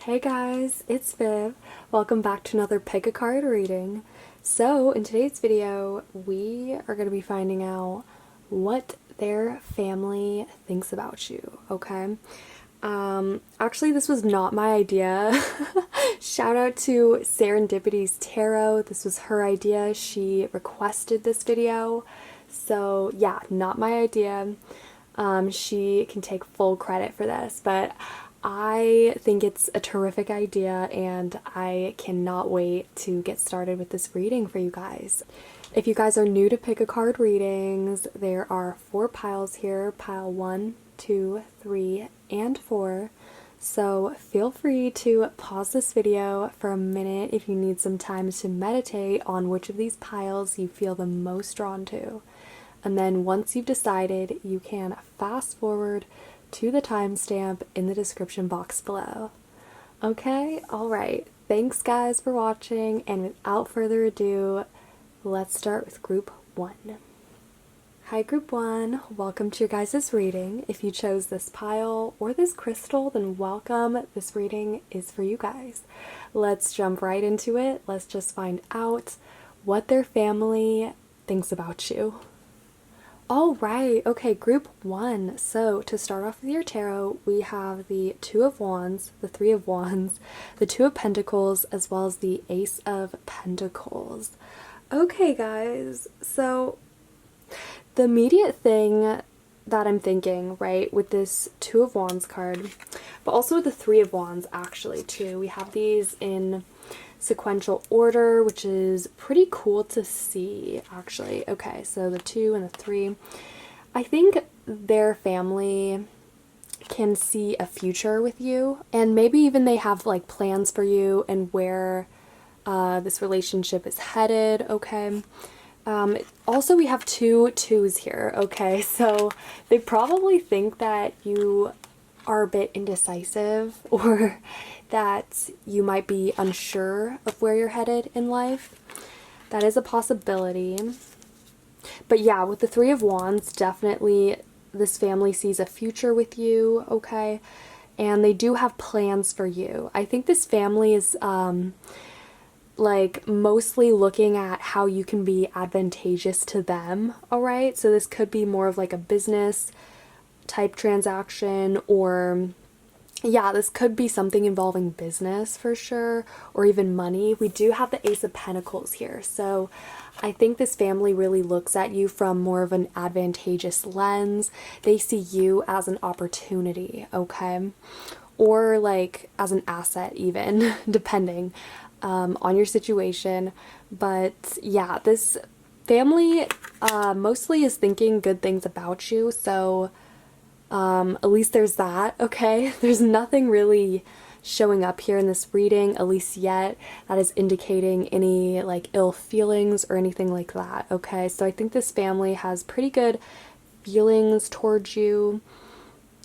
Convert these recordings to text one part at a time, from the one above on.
Hey guys, it's Viv. Welcome back to another pick a card reading. So in today's video, we are going to be finding out what their family thinks about you, okay? Actually this was not my idea. Shout out to Serendipity's Tarot. This was her idea. She requested this video. So yeah, not my idea. She can take full credit for this, but I think it's a terrific idea and I cannot wait to get started with this reading for you guys. If you guys are new to pick a card readings, there are 4 piles here, pile 1, 2, 3, and 4. So feel free to pause this video for a minute if you need some time to meditate on which of these piles you feel the most drawn to. And then once you've decided, you can fast forward to the timestamp in the description box below. Okay, alright. Thanks guys for watching, and without further ado, let's start with group 1. Hi group 1, welcome to your guys' reading. If you chose this pile or this crystal, then welcome. This reading is for you guys. Let's jump right into it. Let's just find out what their family thinks about you. All right, okay, group 1. So to start off with your tarot, we have the 2 of Wands, the 3 of Wands, the 2 of Pentacles, as well as the Ace of Pentacles. Okay, guys, so the immediate thing that I'm thinking, right, with this 2 of Wands card, but also with the 3 of Wands actually too, we have these in sequential order, which is pretty cool to see actually. Okay, so the 2 and the 3. I think their family can see a future with you, and maybe even they have like plans for you and where this relationship is headed, okay? Also we have 2 2s here, okay? So they probably think that you are a bit indecisive, or that you might be unsure of where you're headed in life. That is a possibility. But yeah, with the 3 of Wands, definitely this family sees a future with you, okay? And they do have plans for you. I think this family is like mostly looking at how you can be advantageous to them, alright? So this could be more of like a business type transaction, or yeah, this could be something involving business for sure, or even money. We do have the Ace of Pentacles here, so I think this family really looks at you from more of an advantageous lens. They see you as an opportunity, okay? Or like as an asset even, depending on your situation. But yeah, this family mostly is thinking good things about you, so at least there's that, okay? There's nothing really showing up here in this reading, at least yet, that is indicating any like ill feelings or anything like that, okay? So I think this family has pretty good feelings towards you.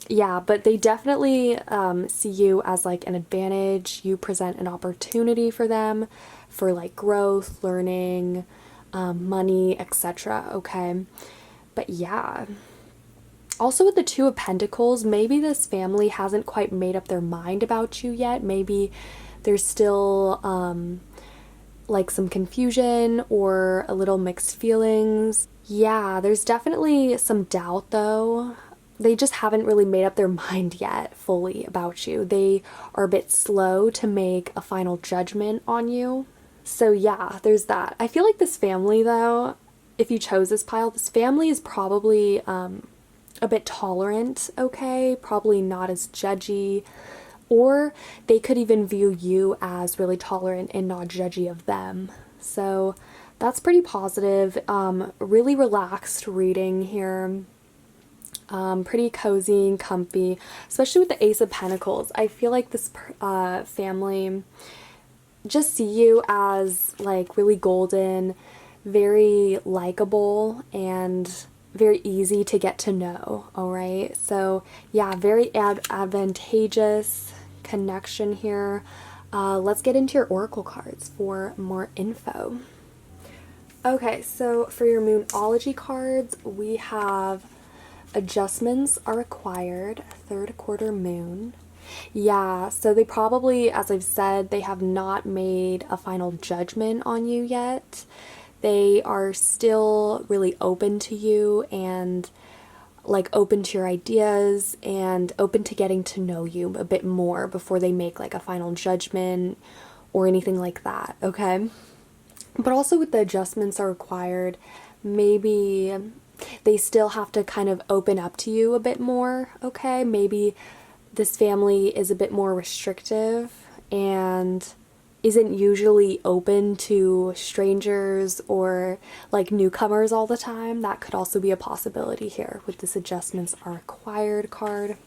Yeah, but they definitely see you as like an advantage. You present an opportunity for them for like growth, learning, money, etc., okay? But yeah. Also with the 2 of Pentacles, maybe this family hasn't quite made up their mind about you yet. Maybe there's still like some confusion or a little mixed feelings. Yeah, there's definitely some doubt though. They just haven't really made up their mind yet fully about you. They are a bit slow to make a final judgment on you. So yeah, there's that. I feel like this family though, if you chose this pile, this family is probably a bit tolerant, okay? Probably not as judgy, or they could even view you as really tolerant and not judgy of them. So that's pretty positive. Really relaxed reading here. Pretty cozy and comfy, especially with the Ace of Pentacles. I feel like this family just see you as like really golden, very likable, and very easy to get to know, alright? So yeah, very advantageous connection here. Let's get into your oracle cards for more info. Okay, so for your Moonology cards, we have adjustments are required, 3rd quarter moon, Yeah, so they probably, as I've said, they have not made a final judgment on you yet. They are still really open to you and like open to your ideas and open to getting to know you a bit more before they make like a final judgment or anything like that, okay? But also with the adjustments are required, maybe they still have to kind of open up to you a bit more, okay? Maybe this family is a bit more restrictive and isn't usually open to strangers or like newcomers all the time. That could also be a possibility here with this adjustments are required card.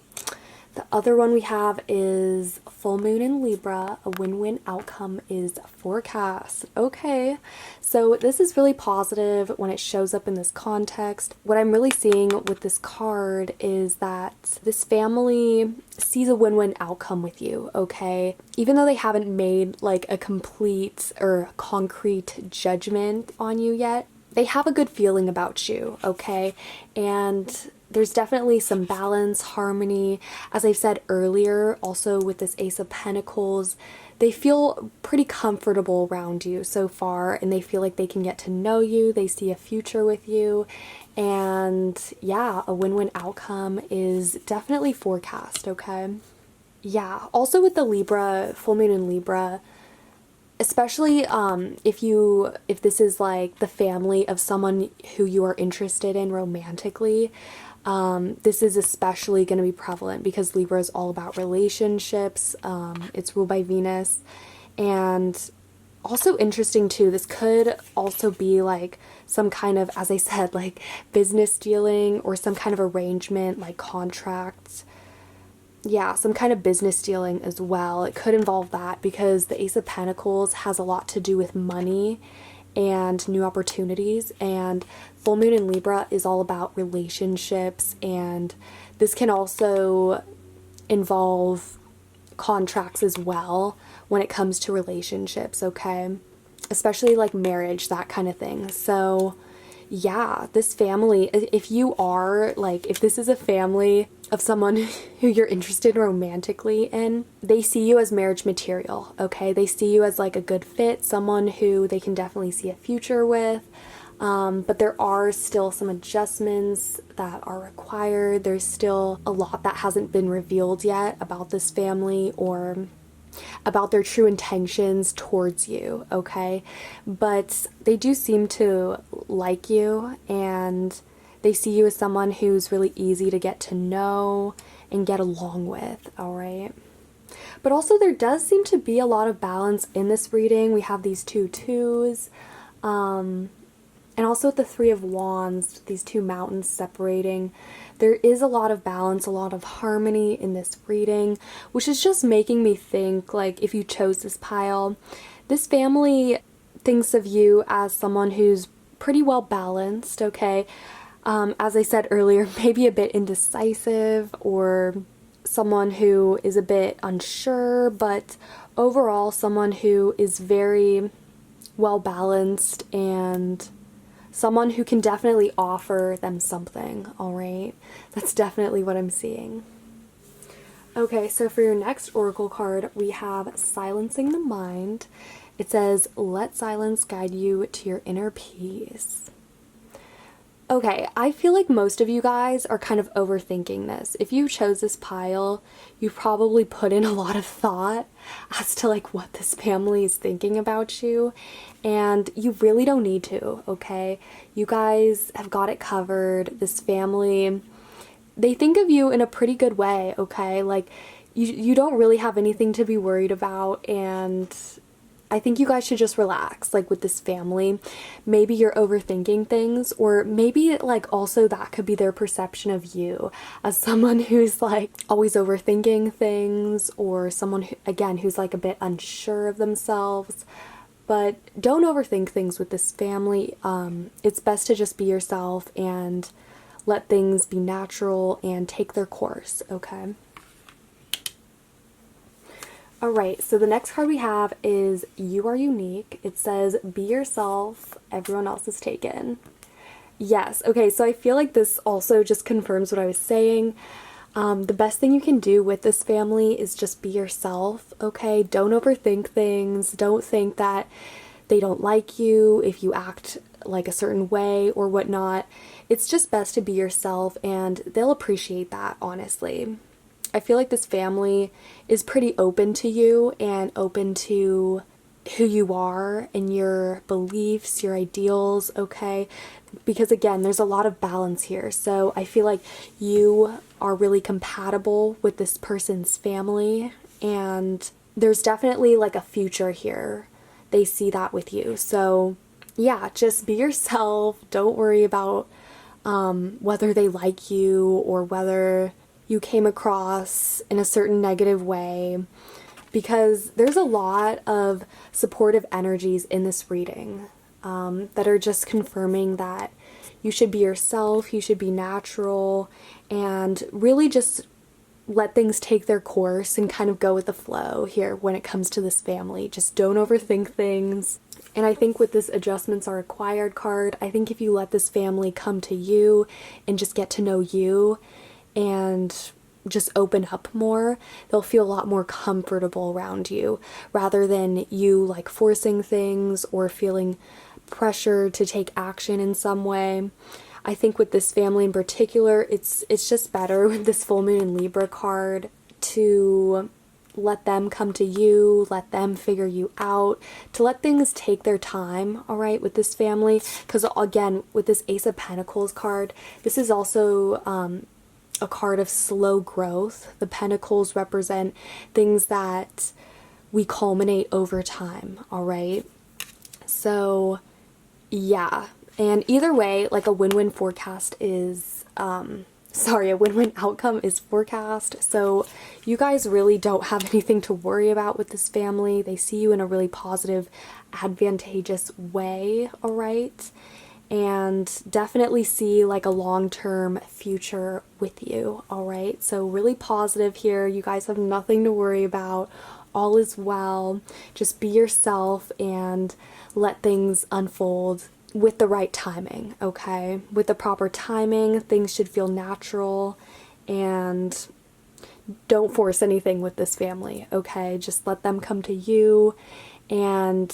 The other one we have is full moon in Libra. A win-win outcome is forecast. Okay, so this is really positive when it shows up in this context. What I'm really seeing with this card is that this family sees a win-win outcome with you, okay? Even though they haven't made like a complete or concrete judgment on you yet, they have a good feeling about you, okay? And there's definitely some balance, harmony. As I've said earlier, also with this Ace of Pentacles, they feel pretty comfortable around you so far, and they feel like they can get to know you, they see a future with you, and yeah, a win-win outcome is definitely forecast, okay? Yeah, also with the Libra, full moon in Libra, especially if this is like the family of someone who you are interested in romantically, this is especially going to be prevalent because Libra is all about relationships. It's ruled by Venus. And also interesting too, this could also be like some kind of, as I said, like business dealing or some kind of arrangement, like contracts. Yeah, some kind of business dealing as well. It could involve that because the Ace of Pentacles has a lot to do with money and new opportunities, and full moon in Libra is all about relationships, and this can also involve contracts as well when it comes to relationships, okay? Especially like marriage, that kind of thing. So yeah, this family, if you are like, if this is a family of someone who you're interested romantically in, they see you as marriage material, okay? They see you as like a good fit, someone who they can definitely see a future with. But there are still some adjustments that are required. There's still a lot that hasn't been revealed yet about this family or about their true intentions towards you, okay? But they do seem to like you, and they see you as someone who's really easy to get to know and get along with, all right? But also there does seem to be a lot of balance in this reading. We have these two twos, and also with the Three of Wands, these two mountains separating. There is a lot of balance, a lot of harmony in this reading, which is just making me think, like, if you chose this pile, this family thinks of you as someone who's pretty well balanced, okay? As I said earlier, maybe a bit indecisive or someone who is a bit unsure, but overall someone who is very well balanced and someone who can definitely offer them something, all right? That's definitely what I'm seeing. Okay, so for your next oracle card, we have Silencing the Mind. It says, let silence guide you to your inner peace. Okay, I feel like most of you guys are kind of overthinking this. If you chose this pile, you probably put in a lot of thought as to like what this family is thinking about you, and you really don't need to, okay? You guys have got it covered. This family, they think of you in a pretty good way, okay? Like you don't really have anything to be worried about, and I think you guys should just relax, like with this family. Maybe you're overthinking things, or maybe like also that could be their perception of you as someone who's like always overthinking things, or someone who, again, who's like a bit unsure of themselves. But don't overthink things with this family. It's best to just be yourself and let things be natural and take their course, okay? Alright, so the next card we have is You Are Unique. It says, be yourself, everyone else is taken. Yes, okay, so I feel like this also just confirms what I was saying. The best thing you can do with this family is just be yourself, okay? Don't overthink things. Don't think that they don't like you if you act like a certain way or whatnot. It's just best to be yourself, and they'll appreciate that, honestly. I feel like this family is pretty open to you and open to who you are and your beliefs, your ideals, okay? Because again, there's a lot of balance here. So I feel like you are really compatible with this person's family, and there's definitely like a future here. They see that with you. So yeah, just be yourself. Don't worry about whether they like you or whether you came across in a certain negative way, because there's a lot of supportive energies in this reading that are just confirming that you should be yourself, you should be natural, and really just let things take their course and kind of go with the flow here when it comes to this family. Just don't overthink things. And I think with this adjustments are required card, I think if you let this family come to you and just get to know you and just open up more, they'll feel a lot more comfortable around you rather than you like forcing things or feeling pressure to take action in some way. I think with this family in particular, it's just better with this full moon and Libra card to let them come to you, let them figure you out, to let things take their time, all right, with this family. Because again, with this Ace of Pentacles card, this is also a card of slow growth. The pentacles represent things that we culminate over time, all right? So yeah, and either way, like a win-win forecast is, a win-win outcome is forecast. So you guys really don't have anything to worry about with this family. They see you in a really positive, advantageous way, all right? And definitely see like a long-term future with you, all right? So really positive here. You guys have nothing to worry about. All is well. Just be yourself and let things unfold with the right timing, okay? With the proper timing, things should feel natural, and don't force anything with this family, okay? Just let them come to you, and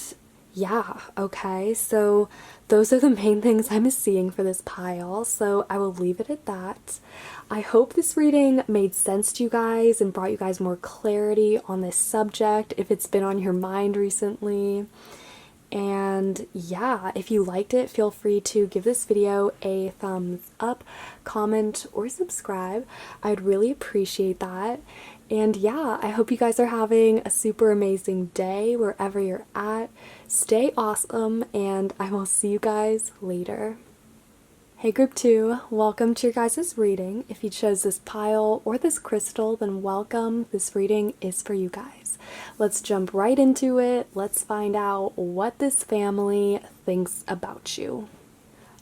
yeah, okay? So those are the main things I'm seeing for this pile, so I will leave it at that. I hope this reading made sense to you guys and brought you guys more clarity on this subject if it's been on your mind recently. And yeah, if you liked it, feel free to give this video a thumbs up, comment, or subscribe. I'd really appreciate that. And yeah, I hope you guys are having a super amazing day wherever you're at. Stay awesome, and I will see you guys later. Hey group 2, welcome to your guys' reading. If you chose this pile or this crystal, then welcome. This reading is for you guys. Let's jump right into it. Let's find out what this family thinks about you.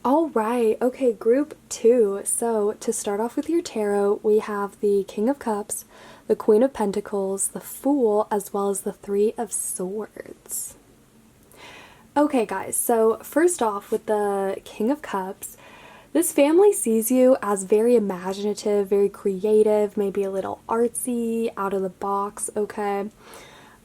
All right, okay, group 2. So to start off with your tarot, we have the King of Cups, the Queen of Pentacles, the Fool, as well as the Three of Swords. Okay guys, so first off with the King of Cups, this family sees you as very imaginative, very creative, maybe a little artsy, out of the box, okay?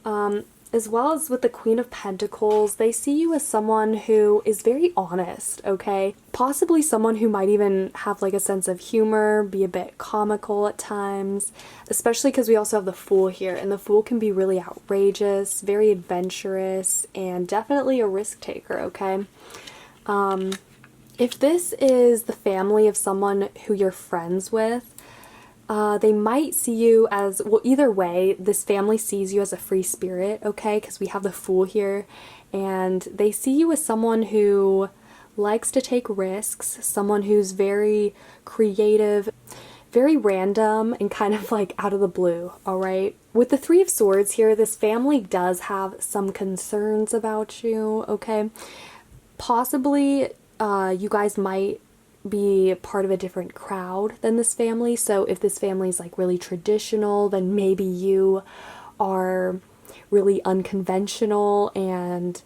As well as with the Queen of Pentacles, they see you as someone who is very honest, okay? Possibly someone who might even have like a sense of humor, be a bit comical at times, especially because we also have the Fool here, and the Fool can be really outrageous, very adventurous, and definitely a risk taker, okay? If this is the family of someone who you're friends with, they might see you as, well, either way, this family sees you as a free spirit, okay? Because we have the Fool here, and they see you as someone who likes to take risks, someone who's very creative, very random, and kind of like out of the blue, all right? With the Three of Swords here, this family does have some concerns about you, okay? Possibly you guys might be part of a different crowd than this family. So if this family is like really traditional, then maybe you are really unconventional and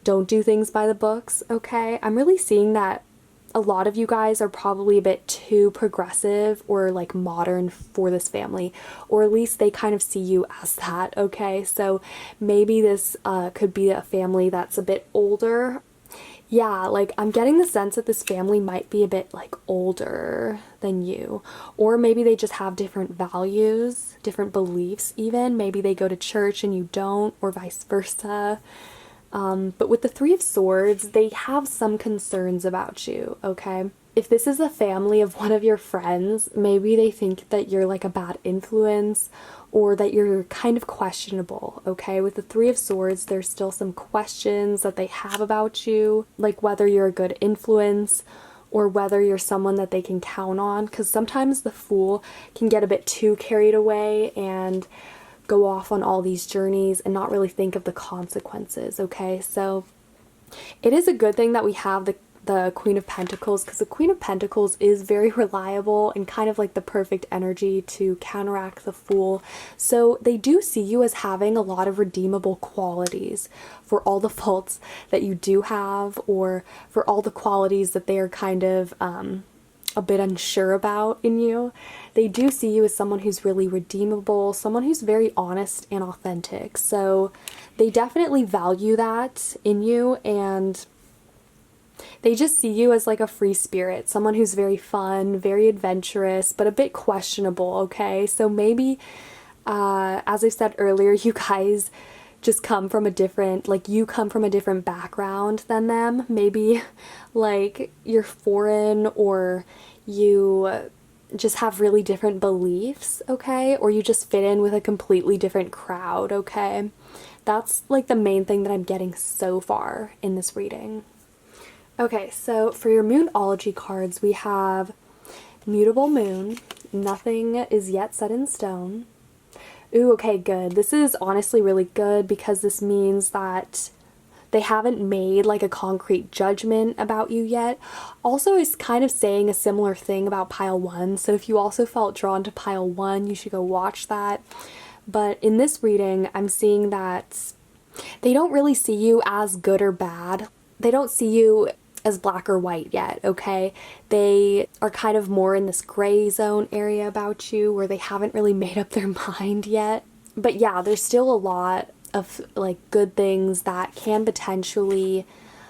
don't do things by the books, okay? I'm really seeing that a lot of you guys are probably a bit too progressive or like modern for this family, or at least they kind of see you as that, okay? So maybe this could be a family that's a bit older. Yeah, like I'm getting the sense that this family might be a bit like older than you, or maybe they just have different values, different beliefs even. Maybe they go to church and you don't, or vice versa. But with the Three of Swords, they have some concerns about you, okay? If this is a family of one of your friends, maybe they think that you're like a bad influence or that you're kind of questionable, okay? With the Three of Swords, there's still some questions that they have about you, like whether you're a good influence or whether you're someone that they can count on, because sometimes the Fool can get a bit too carried away and go off on all these journeys and not really think of the consequences, okay? So it is a good thing that we have the Queen of Pentacles, because the Queen of Pentacles is very reliable and kind of like the perfect energy to counteract the Fool. So they do see you as having a lot of redeemable qualities for all the faults that you do have, or for all the qualities that they are kind of a bit unsure about in you. They do see you as someone who's really redeemable, someone who's very honest and authentic. So they definitely value that in you, and they just see you as like a free spirit, someone who's very fun, very adventurous, but a bit questionable, okay? So maybe, as I said earlier, you guys just come from a different, like you come from a different background than them. Maybe like you're foreign, or you just have really different beliefs, okay? Or you just fit in with a completely different crowd, okay? That's like the main thing that I'm getting so far in this reading. Okay, so for your Moonology cards, we have Mutable Moon, Nothing is Yet Set in Stone. Ooh, okay, good. This is honestly really good, because this means that they haven't made like a concrete judgment about you yet. Also, it's kind of saying a similar thing about pile 1. So if you also felt drawn to pile 1, you should go watch that. But in this reading, I'm seeing that they don't really see you as good or bad. They don't see you as black or white yet, okay? They are kind of more in this gray zone area about you, where they haven't really made up their mind yet. But yeah, there's still a lot of like good things that can potentially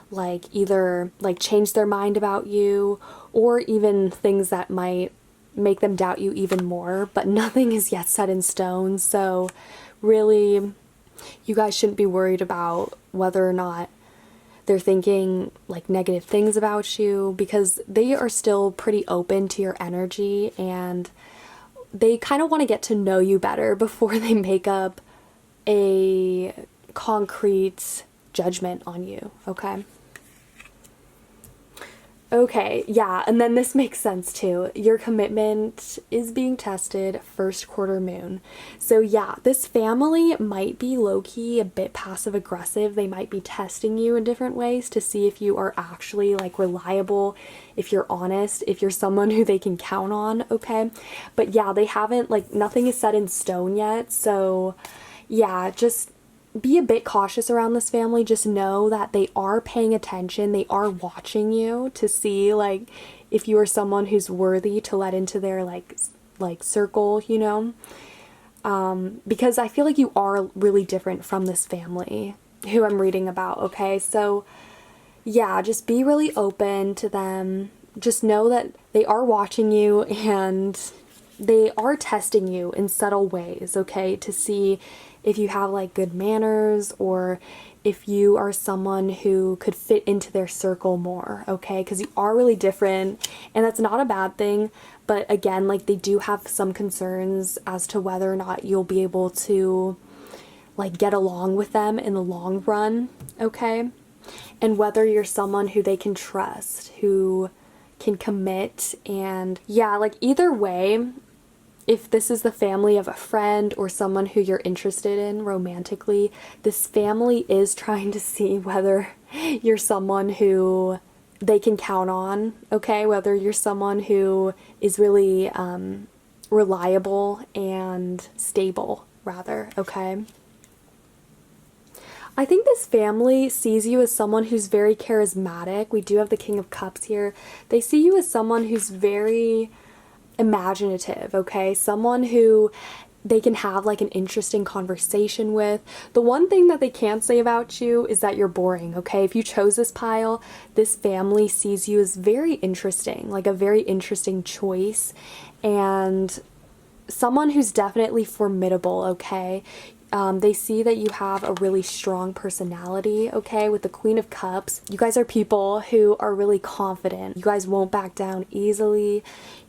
like either like change their mind about you, or even things that might make them doubt you even more, but nothing is yet set in stone. So really, you guys shouldn't be worried about whether or not they're thinking like negative things about you, because they are still pretty open to your energy, and they kind of want to get to know you better before they make up a concrete judgment on you, okay? Okay, yeah, and then this makes sense too. Your commitment is being tested first quarter moon. So yeah, this family might be low-key a bit passive-aggressive. They might be testing you in different ways to see if you are actually like reliable, if you're honest, if you're someone who they can count on, okay? But yeah, they haven't, like, nothing is set in stone yet. So yeah, just be a bit cautious around this family. Just know that they are paying attention. They are watching you to see like if you are someone who's worthy to let into their like circle, you know? Because I feel like you are really different from this family who I'm reading about, okay? So yeah, just be really open to them. Just know that they are watching you, and they are testing you in subtle ways, okay? To see if you have like good manners, or if you are someone who could fit into their circle more, okay? Because you are really different, and that's not a bad thing. But again, like, they do have some concerns as to whether or not you'll be able to like get along with them in the long run, okay? And whether you're someone who they can trust, who can commit. And yeah, like either way, if this is the family of a friend or someone who you're interested in romantically, this family is trying to see whether you're someone who they can count on, okay? Whether you're someone who is really reliable and stable, rather, okay? I think this family sees you as someone who's very charismatic. We do have the King of Cups here. They see you as someone who's very imaginative, okay? Someone who they can have like an interesting conversation with. The one thing that they can't say about you is that you're boring, okay? If you chose this pile, this family sees you as very interesting, like a very interesting choice, and someone who's definitely formidable, okay? They see that you have a really strong personality, okay? With the Queen of Cups, you guys are people who are really confident. You guys won't back down easily.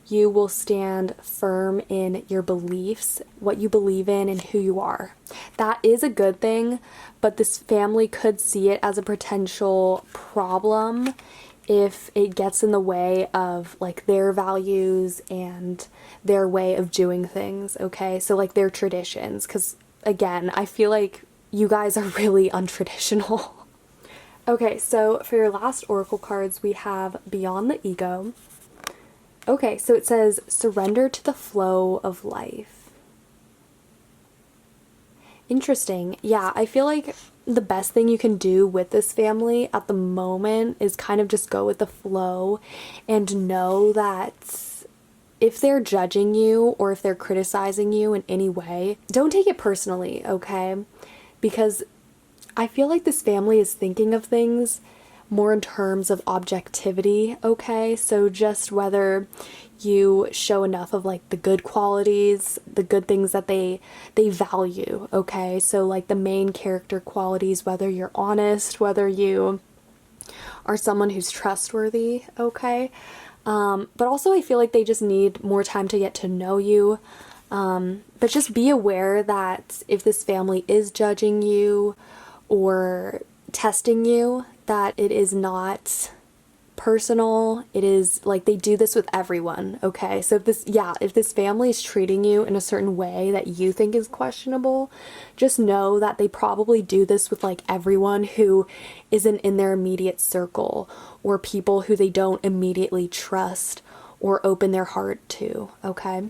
You will stand firm in your beliefs, what you believe in, and who you are. That is a good thing, but this family could see it as a potential problem if it gets in the way of like their values and their way of doing things, okay? So like their traditions, because again, I feel like you guys are really untraditional. Okay, so for your last oracle cards, we have Beyond the Ego. Okay, so it says, surrender to the flow of life. Interesting. Yeah, I feel like the best thing you can do with this family at the moment is kind of just go with the flow and know that if they're judging you or if they're criticizing you in any way, don't take it personally, okay? Because I feel like this family is thinking of things more in terms of objectivity, okay? So just whether you show enough of like the good qualities, the good things that they value, okay? So like the main character qualities, whether you're honest, whether you are someone who's trustworthy, okay? But also I feel like they just need more time to get to know you. But just be aware that if this family is judging you or testing you, that it is not personal. It is like they do this with everyone, okay? So if this family is treating you in a certain way that you think is questionable, just know that they probably do this with like everyone who isn't in their immediate circle or people who they don't immediately trust or open their heart to, okay?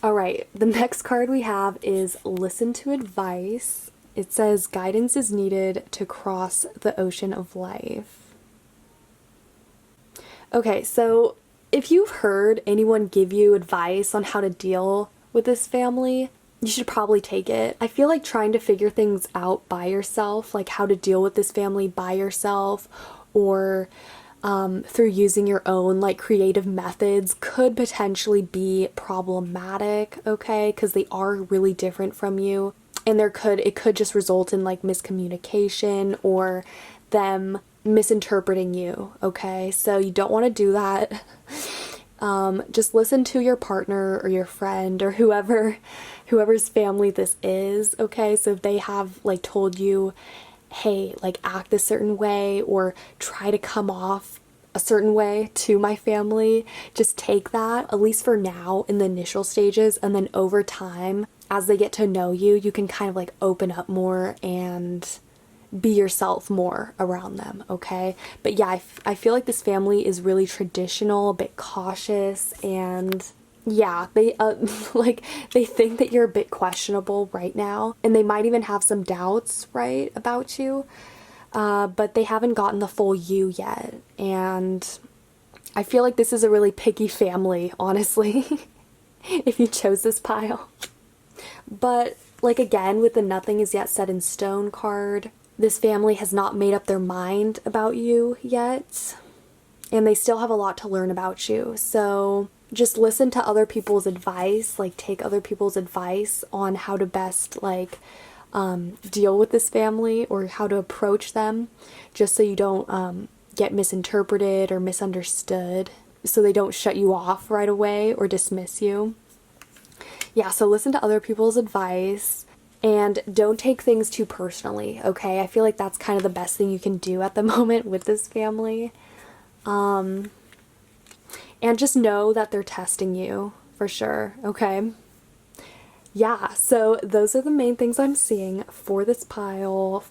All right, the next card we have is Listen to Advice. It says guidance is needed to cross the ocean of life. Okay, so if you've heard anyone give you advice on how to deal with this family, you should probably take it. I feel like trying to figure things out by yourself, like how to deal with this family by yourself, or through using your own like creative methods could potentially be problematic, okay? Because they are really different from you. And it could just result in like miscommunication or them misinterpreting you, okay? So you don't want to do that. Just listen to your partner or your friend or whoever's family this is, okay? So if they have like told you, hey, like act a certain way or try to come off a certain way to my family, just take that, at least for now in the initial stages, and then over time as they get to know you, you can kind of like open up more and be yourself more around them, okay? But yeah, I feel like this family is really traditional, a bit cautious, and yeah, they like they think that you're a bit questionable right now, and they might even have some doubts, right, about you, but they haven't gotten the full you yet, and I feel like this is a really picky family, honestly, if you chose this pile. But like again, with the Nothing Is Yet Set in Stone card, this family has not made up their mind about you yet, and they still have a lot to learn about you. So just listen to other people's advice, like take other people's advice on how to best like deal with this family or how to approach them, just so you don't get misinterpreted or misunderstood, so they don't shut you off right away or dismiss you. Yeah, so listen to other people's advice and don't take things too personally, okay? I feel like that's kind of the best thing you can do at the moment with this family. And just know that they're testing you for sure, okay? Yeah, so those are the main things I'm seeing for this pile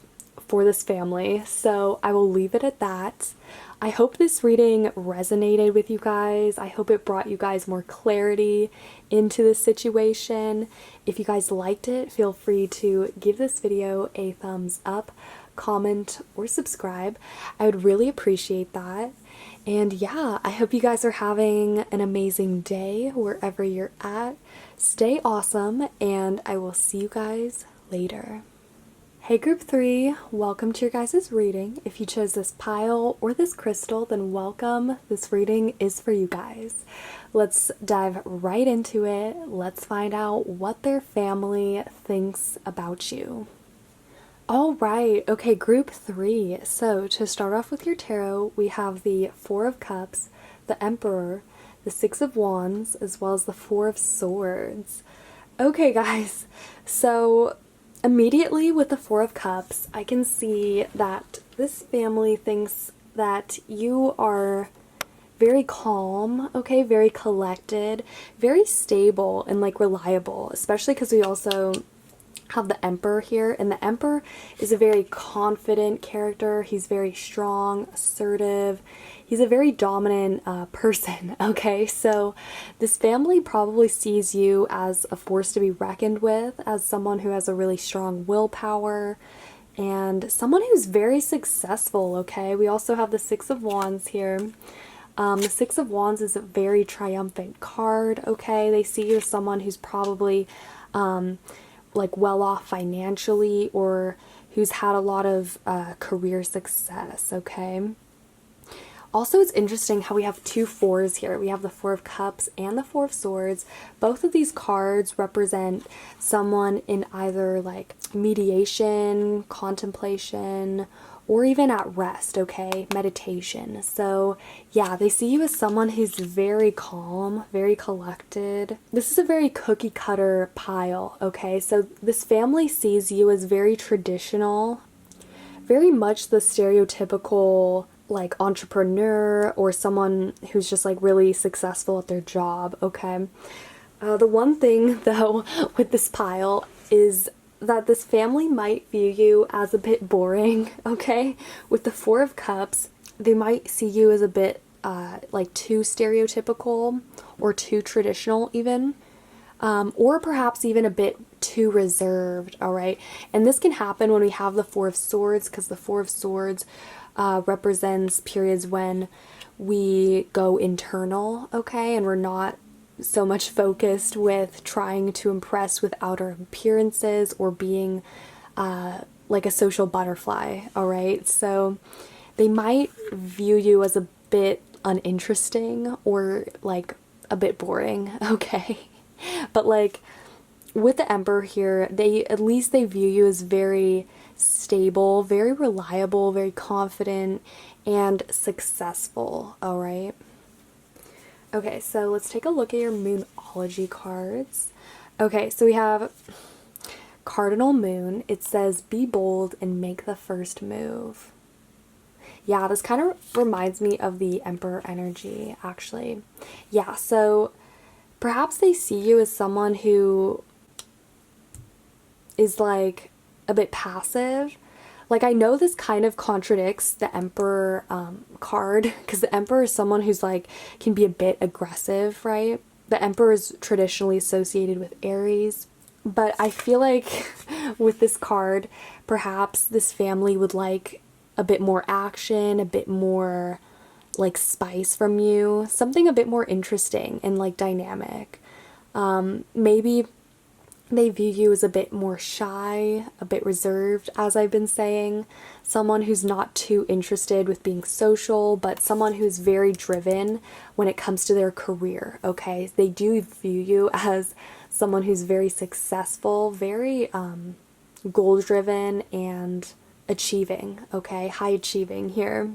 for this family, so I will leave it at that. I hope this reading resonated with you guys. I hope it brought you guys more clarity into this situation. If you guys liked it, feel free to give this video a thumbs up, comment, or subscribe. I would really appreciate that. And yeah, I hope you guys are having an amazing day wherever you're at. Stay awesome, and I will see you guys later. Hey group 3, welcome to your guys' reading. If you chose this pile or this crystal, then welcome. This reading is for you guys. Let's dive right into it. Let's find out what their family thinks about you. All right, okay, group 3. So to start off with your tarot, we have the Four of Cups, the Emperor, the Six of Wands, as well as the Four of Swords. Okay guys, so immediately with the Four of Cups, I can see that this family thinks that you are very calm, okay, very collected, very stable and like reliable, especially because we also have the Emperor here, and the Emperor is a very confident character. He's very strong, assertive. He's a very dominant person, okay? So this family probably sees you as a force to be reckoned with, as someone who has a really strong willpower, and someone who's very successful, okay? We also have the Six of Wands here. The Six of Wands is a very triumphant card, okay? They see you as someone who's probably like well off financially, or who's had a lot of career success, okay? Also, it's interesting how we have two fours here. We have the Four of Cups and the Four of Swords. Both of these cards represent someone in either like mediation, contemplation, or even at rest, okay? Meditation. So yeah, they see you as someone who's very calm, very collected. This is a very cookie cutter pile, okay? So this family sees you as very traditional, very much the stereotypical like entrepreneur or someone who's just like really successful at their job, okay? The one thing though with this pile is that this family might view you as a bit boring, okay? With the Four of Cups, they might see you as a bit like too stereotypical or too traditional even, or perhaps even a bit too reserved, all right? And this can happen when we have the Four of Swords, because the Four of Swords represents periods when we go internal, okay? And we're not so much focused with trying to impress with outer appearances or being like a social butterfly, all right? So they might view you as a bit uninteresting or like a bit boring, okay? But like with the Emperor here, at least they view you as very stable, very reliable, very confident, and successful, all right? Okay, so let's take a look at your Moonology cards. Okay, so we have Cardinal Moon. It says, be bold and make the first move. Yeah, this kind of reminds me of the Emperor energy, actually. Yeah, so perhaps they see you as someone who is like a bit passive. Like, I know this kind of contradicts the Emperor card, because the Emperor is someone who's like, can be a bit aggressive, right? The Emperor is traditionally associated with Aries, but I feel like with this card, perhaps this family would like a bit more action, a bit more like spice from you, something a bit more interesting and like dynamic. Maybe they view you as a bit more shy, a bit reserved, as I've been saying. Someone who's not too interested with being social, but someone who's very driven when it comes to their career, okay? They do view you as someone who's very successful, very goal-driven and achieving, okay? High achieving here.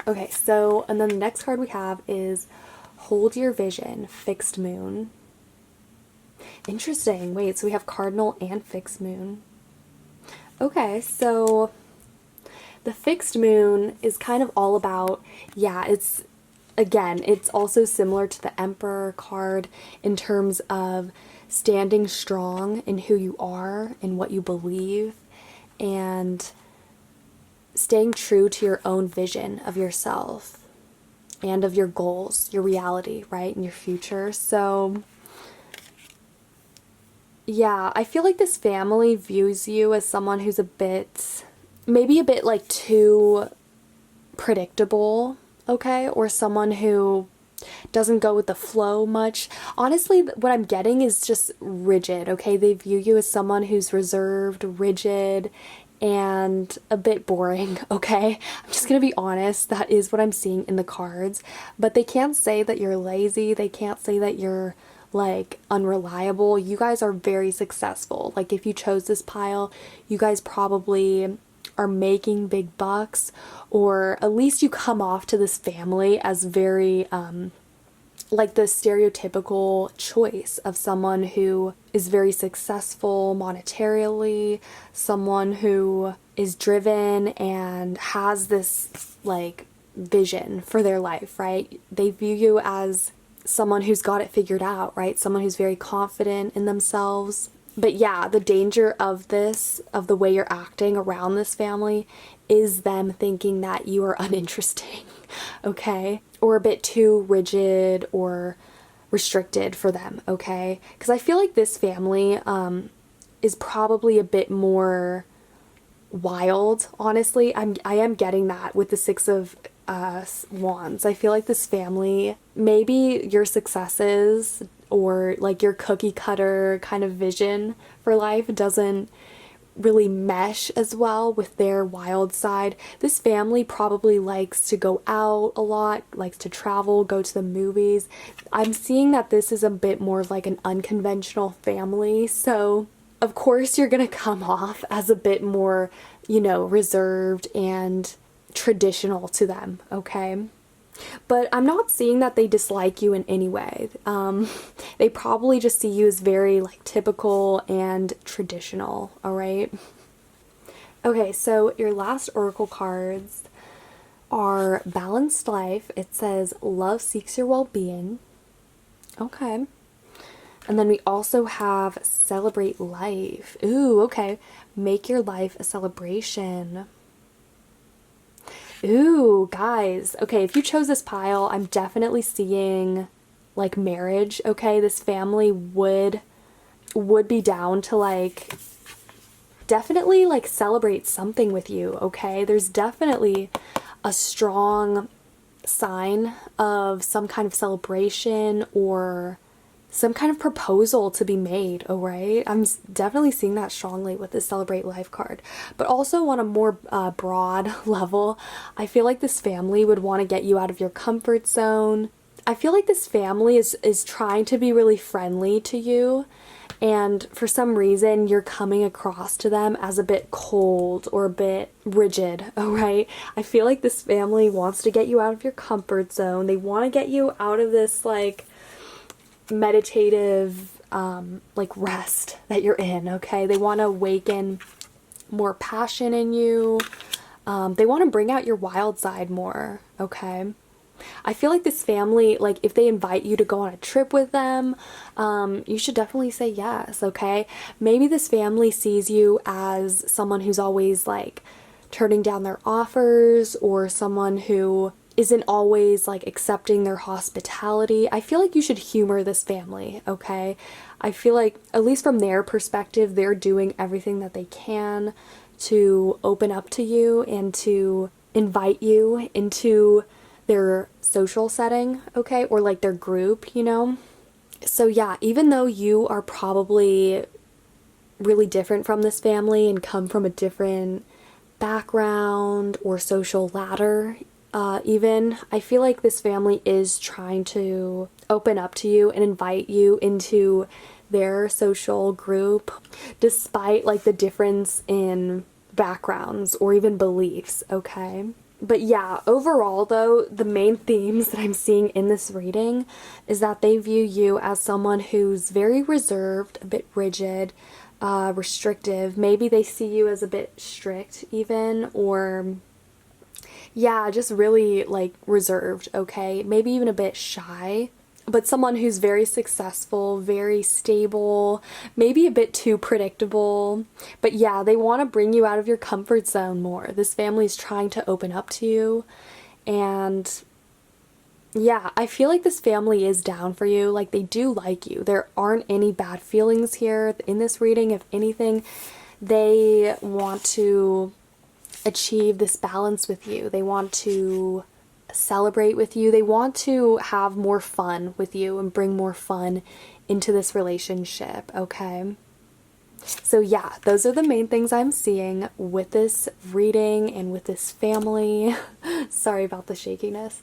Okay, so, and then the next card we have is Hold Your Vision, Fixed Moon. Interesting. Wait, so we have Cardinal and Fixed Moon. Okay, so the Fixed Moon is kind of all about, yeah, it's, again, it's also similar to the Emperor card in terms of standing strong in who you are and what you believe, and staying true to your own vision of yourself and of your goals, your reality, right, and your future. So yeah, I feel like this family views you as someone who's maybe a bit like too predictable, okay? Or someone who doesn't go with the flow much. Honestly, what I'm getting is just rigid, okay? They view you as someone who's reserved, rigid, and a bit boring, okay? I'm just gonna be honest, that is what I'm seeing in the cards. But they can't say that you're lazy, they can't say that you're like unreliable. You guys are very successful. Like if you chose this pile, you guys probably are making big bucks, or at least you come off to this family as very like the stereotypical choice of someone who is very successful monetarily, someone who is driven and has this like vision for their life, right? They view you as someone who's got it figured out, right? Someone who's very confident in themselves. But yeah, the danger of this, of the way you're acting around this family, is them thinking that you are uninteresting, okay? Or a bit too rigid or restricted for them, okay? Because I feel like this family is probably a bit more wild, honestly. I am getting that with the Six of Wands. I feel like this family, maybe your successes or like your cookie cutter kind of vision for life doesn't really mesh as well with their wild side. This family probably likes to go out a lot, likes to travel, go to the movies. I'm seeing that this is a bit more like an unconventional family, so of course you're gonna come off as a bit more, you know, reserved and traditional to them, okay? But I'm not seeing that they dislike you in any way. They probably just see you as very like typical and traditional, all right? Okay, so your last oracle cards are Balanced Life. It says love seeks your well-being. Okay. And then we also have Celebrate Life. Ooh, okay. Make your life a celebration. Ooh, guys. Okay, if you chose this pile, I'm definitely seeing like marriage, okay? This family would be down to like definitely like celebrate something with you, okay? There's definitely a strong sign of some kind of celebration or some kind of proposal to be made, all right? I'm definitely seeing that strongly with this Celebrate Life card. But also on a more broad level, I feel like this family would want to get you out of your comfort zone. I feel like this family is trying to be really friendly to you, and for some reason you're coming across to them as a bit cold or a bit rigid, all right? I feel like this family wants to get you out of your comfort zone. They want to get you out of this like meditative like rest that you're in, okay? They want to awaken more passion in you. They want to bring out your wild side more, okay? I feel like this family, like if they invite you to go on a trip with them, you should definitely say yes, okay? Maybe this family sees you as someone who's always like turning down their offers, or someone who isn't always like accepting their hospitality. I feel like you should humor this family, okay? I feel like, at least from their perspective, they're doing everything that they can to open up to you and to invite you into their social setting, okay? Or like their group, you know? So yeah, even though you are probably really different from this family and come from a different background or social ladder, even, I feel like this family is trying to open up to you and invite you into their social group, despite like the difference in backgrounds or even beliefs, okay? But yeah, overall though, the main themes that I'm seeing in this reading is that they view you as someone who's very reserved, a bit rigid, restrictive. Maybe they see you as a bit strict even, or yeah, just really like reserved, okay? Maybe even a bit shy. but someone who's very successful, very stable, maybe a bit too predictable. But yeah, they want to bring you out of your comfort zone more. This family's trying to open up to you. And yeah, I feel like this family is down for you. Like, they do like you. There aren't any bad feelings here in this reading. If anything, they want to achieve this balance with you. They want to celebrate with you. They want to have more fun with you and bring more fun into this relationship, okay? So yeah, those are the main things I'm seeing with this reading and with this family. Sorry about the shakiness.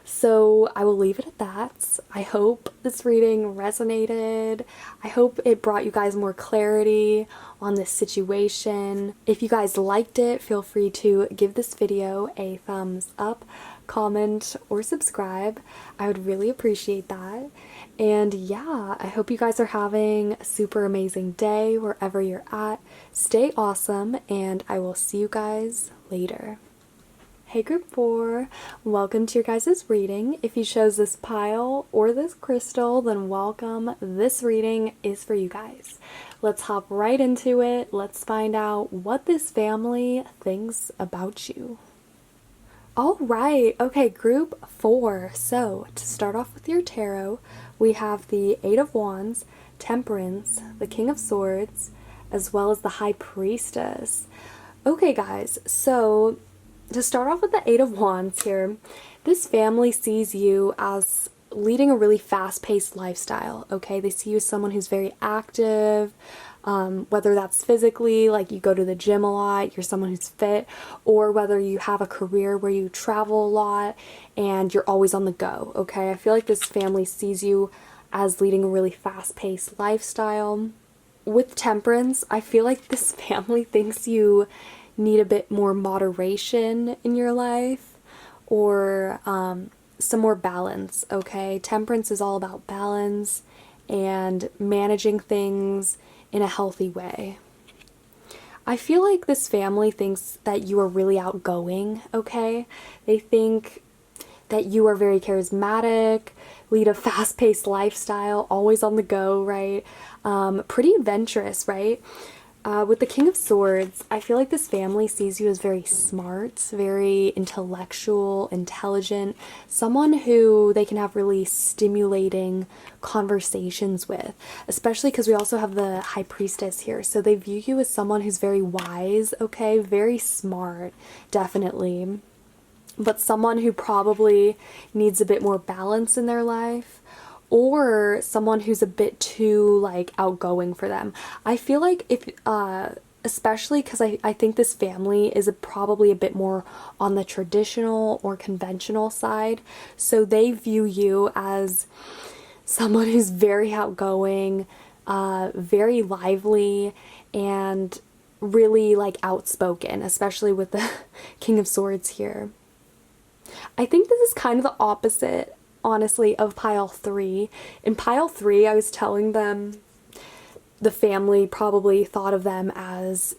So I will leave it at that. I hope this reading resonated. I hope it brought you guys more clarity on this situation. If you guys liked it, feel free to give this video a thumbs up, comment, or subscribe. I would really appreciate that. And yeah, I hope you guys are having a super amazing day wherever you're at. Stay awesome, and I will see you guys later. Hey group 4, welcome to your guys' reading. If you chose this pile or this crystal, then welcome. This reading is for you guys. Let's hop right into it. Let's find out what this family thinks about you. All right, okay, group 4. So to start off with your tarot, we have the Eight of Wands, Temperance, the King of Swords, as well as the High Priestess. Okay guys, so to start off with the Eight of Wands here, this family sees you as leading a really fast-paced lifestyle, okay? They see you as someone who's very active, whether that's physically, like you go to the gym a lot, you're someone who's fit, or whether you have a career where you travel a lot and you're always on the go, okay? I feel like this family sees you as leading a really fast-paced lifestyle. With Temperance, I feel like this family thinks you need a bit more moderation in your life, or some more balance, okay? Temperance is all about balance and managing things in a healthy way. I feel like this family thinks that you are really outgoing, okay? They think that you are very charismatic, lead a fast-paced lifestyle, always on the go, right? Pretty adventurous, right? With the King of Swords, I feel like this family sees you as very smart, very intellectual, intelligent, someone who they can have really stimulating conversations with, especially because we also have the High Priestess here. So they view you as someone who's very wise, okay, very smart, definitely, but someone who probably needs a bit more balance in their life, or someone who's a bit too like outgoing for them. I feel like if especially because I think this family is probably a bit more on the traditional or conventional side, so they view you as someone who's very outgoing, very lively, and really like outspoken, especially with the King of Swords here. I think this is kind of the opposite, honestly, of pile 3. In pile 3, I was telling them the family probably thought of them as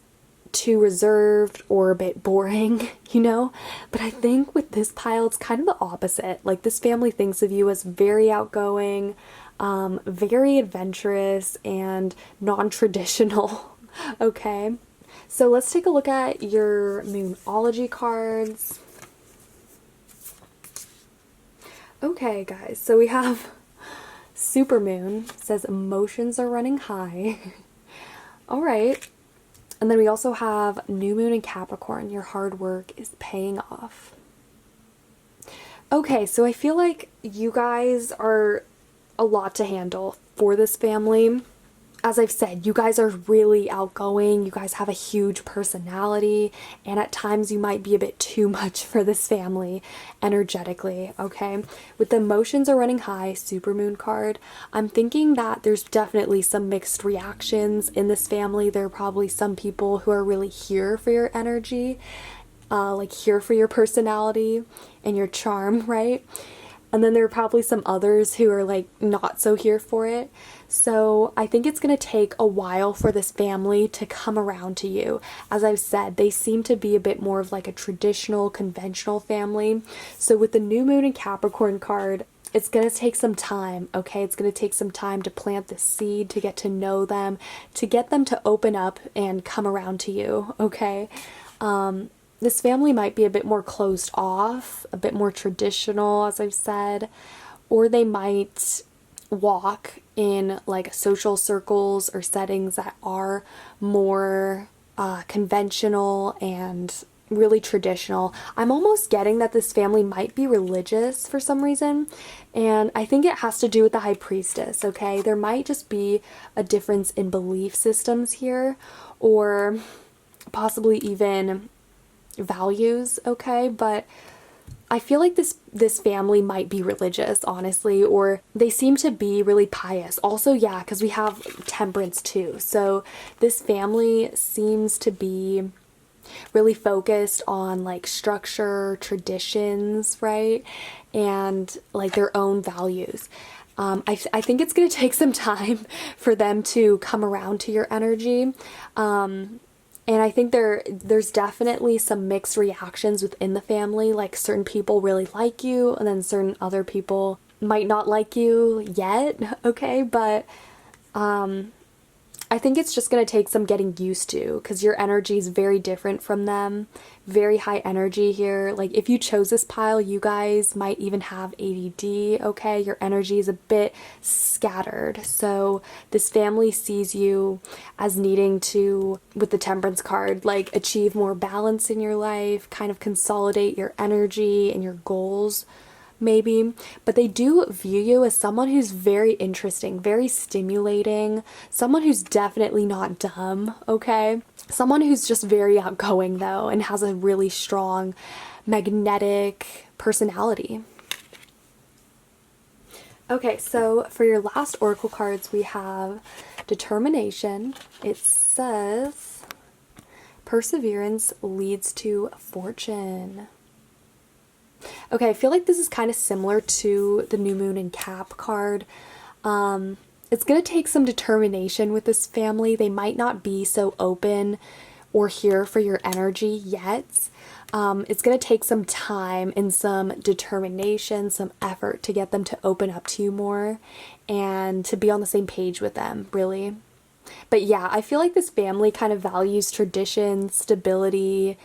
too reserved or a bit boring, you know? But I think with this pile, it's kind of the opposite. Like, this family thinks of you as very outgoing, very adventurous, and non-traditional, okay? So let's take a look at your Moonology cards. Okay, guys, so we have Supermoon, says emotions are running high. All right. And then we also have New Moon and Capricorn, your hard work is paying off. Okay, so I feel like you guys are a lot to handle for this family. As I've said, you guys are really outgoing, you guys have a huge personality, and at times you might be a bit too much for this family energetically, okay? With the emotions are running high, Supermoon card, I'm thinking that there's definitely some mixed reactions in this family. There are probably some people who are really here for your energy, like here for your personality and your charm, right? And then there are probably some others who are like not so here for it. So I think it's going to take a while for this family to come around to you. As I've said, they seem to be a bit more of like a traditional, conventional family. So with the New Moon and Capricorn card, it's going to take some time, okay? It's going to take some time to plant the seed, to get to know them, to get them to open up and come around to you, okay? This family might be a bit more closed off, a bit more traditional, as I've said, or they might walk in like social circles or settings that are more conventional and really traditional. I'm almost getting that this family might be religious for some reason, and I think it has to do with the high priestess, okay? There might just be a difference in belief systems here, or possibly even values, okay? But I feel like this family might be religious, honestly, or they seem to be really pious. Also, yeah, because we have temperance too. So this family seems to be really focused on like structure, traditions, right? And like their own values. I think it's going to take some time for them to come around to your energy. And I think there's definitely some mixed reactions within the family. Like certain people really like you, and then certain other people might not like you yet, okay? But I think it's just going to take some getting used to, because your energy is very different from them. Very high energy here. Like if you chose this pile, you guys might even have ADD, okay? Your energy is a bit scattered. So this family sees you as needing to, with the Temperance card, like achieve more balance in your life, kind of consolidate your energy and your goals, maybe, but they do view you as someone who's very interesting, very stimulating, someone who's definitely not dumb, okay? Someone who's just very outgoing though, and has a really strong magnetic personality. Okay, so for your last oracle cards, we have Determination. It says, perseverance leads to fortune. Okay, I feel like this is kind of similar to the New Moon and Cap card. It's going to take some determination with this family. They might not be so open or here for your energy yet. It's going to take some time and some determination, some effort to get them to open up to you more and to be on the same page with them, really. But yeah, I feel like this family kind of values tradition, stability.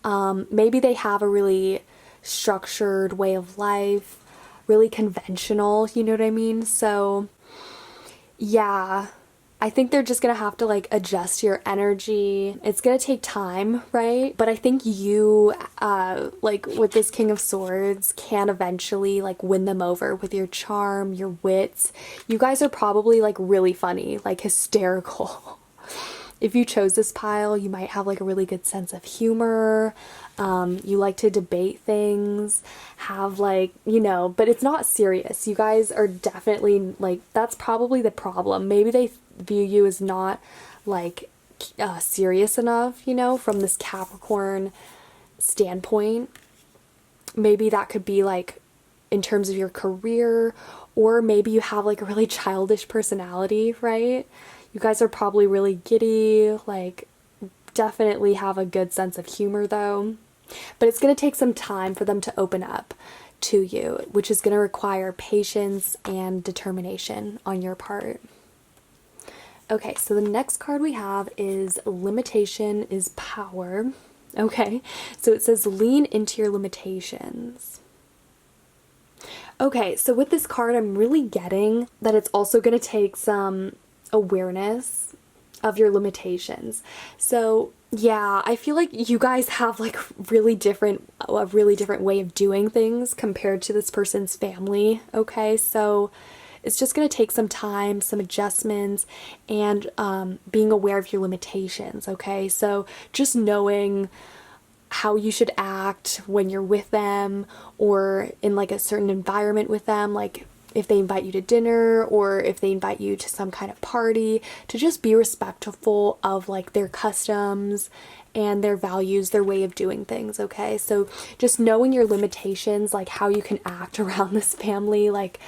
Maybe they have a really structured way of life, really conventional, you know what I mean? So yeah, I think they're just gonna have to like adjust your energy. It's gonna take time, right? But I think you like with this King of Swords can eventually like win them over with your charm, your wits. You guys are probably like really funny, like hysterical. If you chose this pile, you might have like a really good sense of humor. You like to debate things, have like, you know, but it's not serious. You guys are definitely like, that's probably the problem. Maybe they view you as not like serious enough, you know, from this Capricorn standpoint. Maybe that could be like in terms of your career, or maybe you have like a really childish personality, right? You guys are probably really giddy, like definitely have a good sense of humor though. But it's going to take some time for them to open up to you, which is going to require patience and determination on your part. Okay, so the next card we have is Limitation is Power. Okay, so it says lean into your limitations. Okay, so with this card, I'm really getting that it's also going to take some awareness of your limitations. So yeah, I feel like you guys have like a really different way of doing things compared to this person's family, okay? So it's just going to take some time, some adjustments, and being aware of your limitations, okay? So just knowing how you should act when you're with them or in like a certain environment with them, like if they invite you to dinner or if they invite you to some kind of party, to just be respectful of like their customs and their values, their way of doing things, okay? So just knowing your limitations, like how you can act around this family, like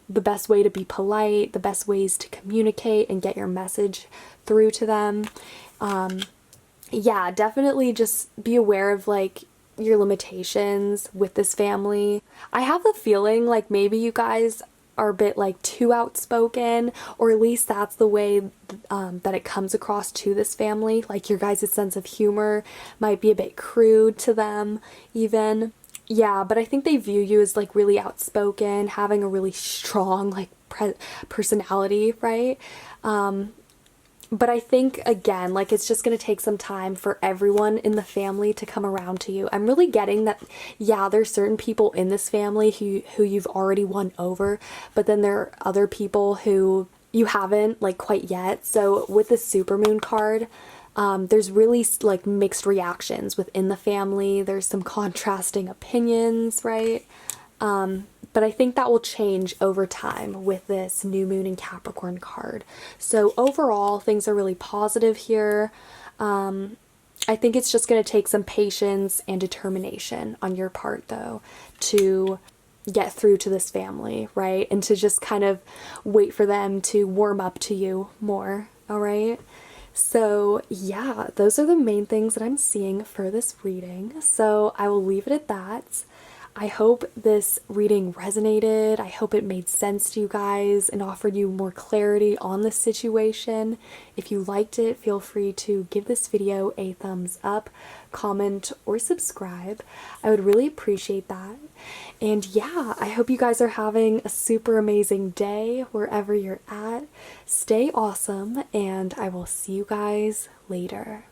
the best way to be polite, the best ways to communicate and get your message through to them. Yeah, definitely just be aware of like your limitations with this family. I have the feeling like maybe you guys are a bit like too outspoken, or at least that's the way that it comes across to this family. Like your guys' sense of humor might be a bit crude to them even. Yeah, but I think they view you as like really outspoken, having a really strong like personality, right? But I think, again, like it's just going to take some time for everyone in the family to come around to you. I'm really getting that, yeah, there's certain people in this family who you've already won over, but then there are other people who you haven't, like, quite yet. So with the Supermoon card, there's really like mixed reactions within the family. There's some contrasting opinions, right? But I think that will change over time with this new moon in Capricorn card. So overall, things are really positive here. I think it's just going to take some patience and determination on your part, though, to get through to this family, right? And to just kind of wait for them to warm up to you more, all right? So yeah, those are the main things that I'm seeing for this reading. So I will leave it at that. I hope this reading resonated. I hope it made sense to you guys and offered you more clarity on the situation. If you liked it, feel free to give this video a thumbs up, comment, or subscribe. I would really appreciate that. And yeah, I hope you guys are having a super amazing day wherever you're at. Stay awesome, and I will see you guys later.